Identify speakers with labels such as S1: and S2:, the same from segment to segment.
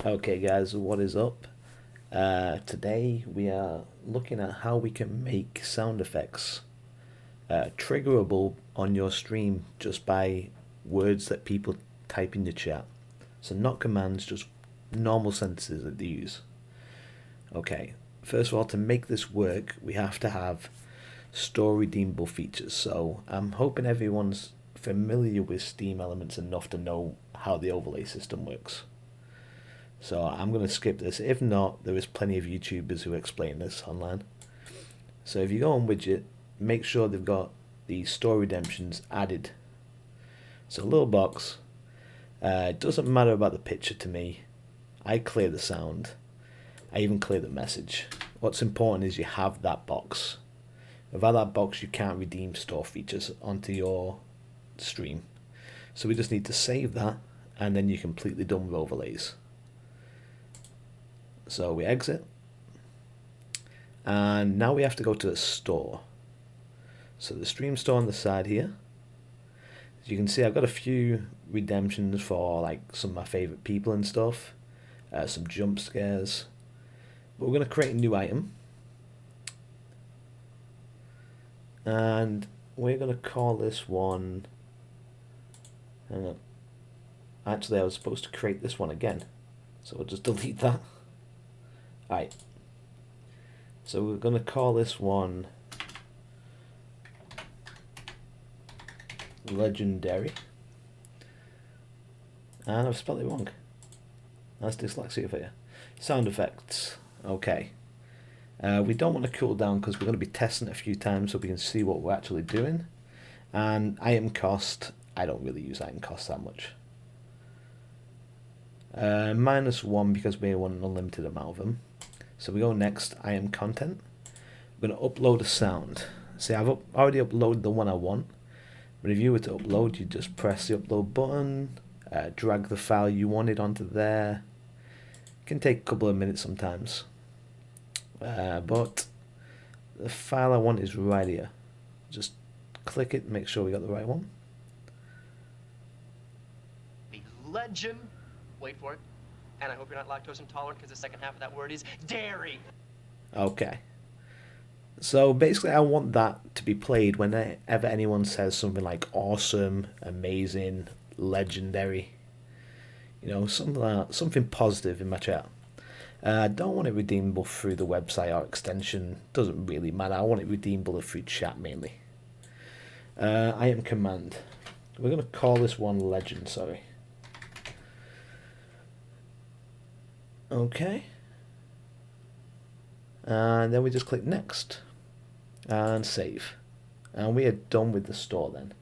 S1: Okay guys, what is up? Today we are looking at how we can make sound effects triggerable on your stream just by words that people type in the chat. So not commands, just normal sentences that they use. Okay, first of all, to make this work, we have to have store redeemable features. So I'm hoping everyone's familiar with Steam Elements enough to know how the overlay system works. So I'm going to skip this. If not, there is plenty of YouTubers who explain this online. So if you go on widget, make sure they've got the store redemptions added. So a little box. It doesn't matter about the picture to me. I clear the sound. I even clear the message. What's important is you have that box. Without that box, you can't redeem store features onto your stream. So we just need to save that, and then you're completely done with overlays. So we exit, and now we have to go to the store. So the stream store on the side here. As you can see, I've got a few redemptions for like some of my favorite people and stuff, some jump scares. But we're going to create a new item, and we're going to call this one. Hang on. Actually, I was supposed to create this one again, so we'll just delete that. Alright, so we're going to call this one Legendary. And I've spelled it wrong. That's dyslexia for you. Sound effects. Okay. We don't want to cool down because we're going to be testing it a few times so we can see what we're actually doing. And item cost, I don't really use item cost that much. -1 because we want an unlimited amount of them. So we go next, item content. We're going to upload a sound. See, I've already uploaded the one I want. But if you were to upload, you just press the upload button, drag the file you wanted onto there. It can take a couple of minutes sometimes. But the file I want is right here. Just click it, make sure we got the right one.
S2: The legend, wait for it, and I hope you're not lactose intolerant because the second half of that word is dairy.
S1: Okay. So basically I want that to be played whenever anyone says something like awesome, amazing, legendary. You know, something positive in my chat. I don't want it redeemable through the website or extension. Doesn't really matter. I want it redeemable through chat mainly. Item command. We're going to call this one legend, sorry. Okay. And then we just click next. And save. And we are done with the store then.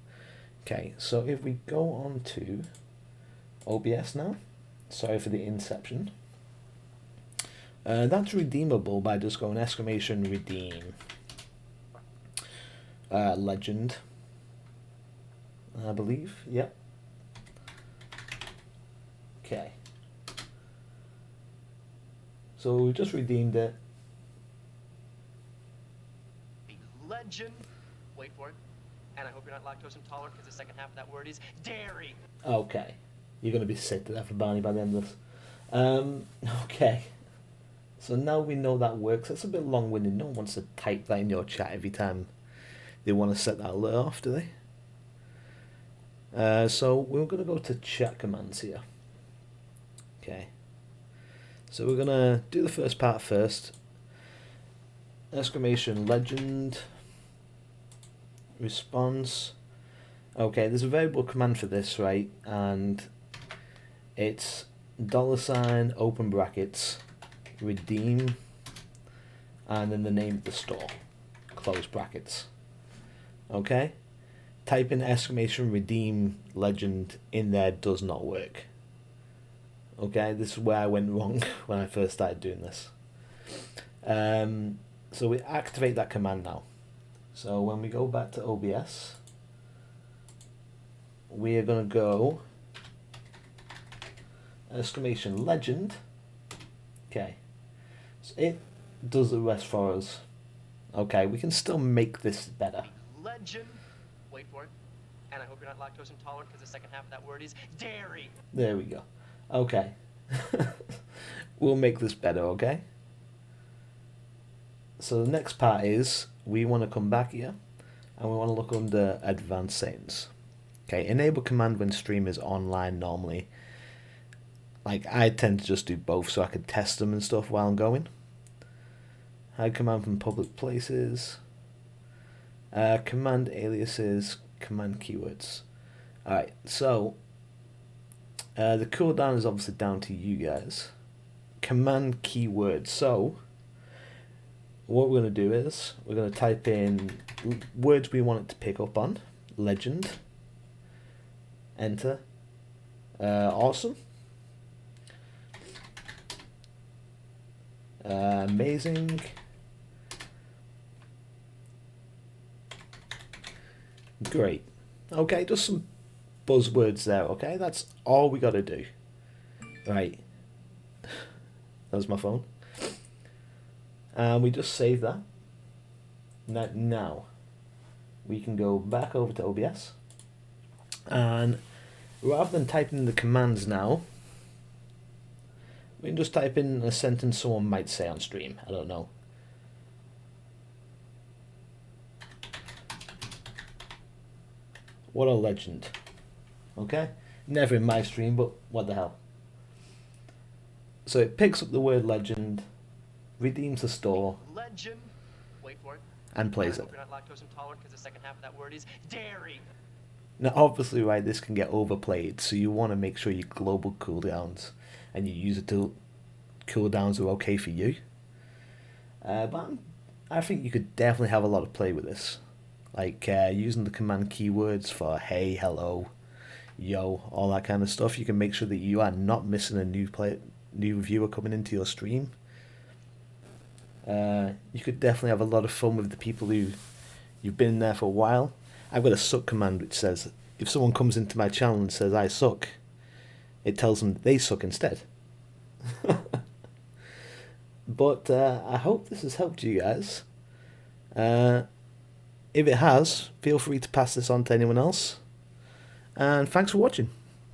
S1: Okay, so if we go on to OBS now. Sorry for the inception. That's redeemable by just going exclamation redeem. Legend. I believe. Yep. Okay. So we just redeemed it.
S2: The legend, wait for it, and I hope you're not lactose intolerant because the second half of that word is dairy.
S1: Okay. You're going to be sick to death of Barney by the end of this. Okay. So now we know that works. That's a bit long-winded. No one wants to type that in your chat every time they want to set that alert off, do they? So we're going to go to chat commands here. Okay. So we're going to do the first part first. Exclamation legend. Response. Okay, there's a variable command for this, right? And it's $ open brackets redeem and then the name of the store close brackets. Okay, type in exclamation redeem legend in there does not work. Okay, this is where I went wrong when I first started doing this. So we activate that command now. So when we go back to OBS, we are going to go exclamation legend. Okay, so it does the rest for us. Okay, we can still make this better.
S2: Legend, wait for it, and I hope you're not lactose intolerant because the second half of that word is dairy.
S1: There we go. Okay. We'll make this better, okay? So the next part is we want to come back here and we want to look under advanced settings. Okay, enable command when stream is online normally. Like, I tend to just do both so I can test them and stuff while I'm going. Hide command from public places. Command aliases, command keywords. Alright, so the cooldown is obviously down to you guys. Command keywords. So what we're going to do is we're going to type in words we want it to pick up on. Legend. Enter. Awesome. Amazing. Great. Okay, just some buzzwords there, okay? That's all we got to do. Right. That's my phone. And we just save that. Now, we can go back over to OBS. And rather than typing the commands now, we can just type in a sentence someone might say on stream. I don't know. What a legend. Okay? Never in my stream, but what the hell. So it picks up the word legend, redeems the store,
S2: Legend. Wait for it.
S1: and plays
S2: I
S1: it.
S2: hope you're not lactose intolerant because the second half of that word is dairy.
S1: Now obviously, right, this can get overplayed, so you want to make sure your global cooldowns and your user cooldowns are okay for you. But I think you could definitely have a lot of play with this. Like using the command keywords for hey, hello, yo, all that kind of stuff. You can make sure that you are not missing a new viewer coming into your stream. You could definitely have a lot of fun with the people who you've been in there for a while. I've got a suck command which says if someone comes into my channel and says I suck, it tells them they suck instead. But I hope this has helped you guys. If it has, feel free to pass this on to anyone else. And thanks for watching.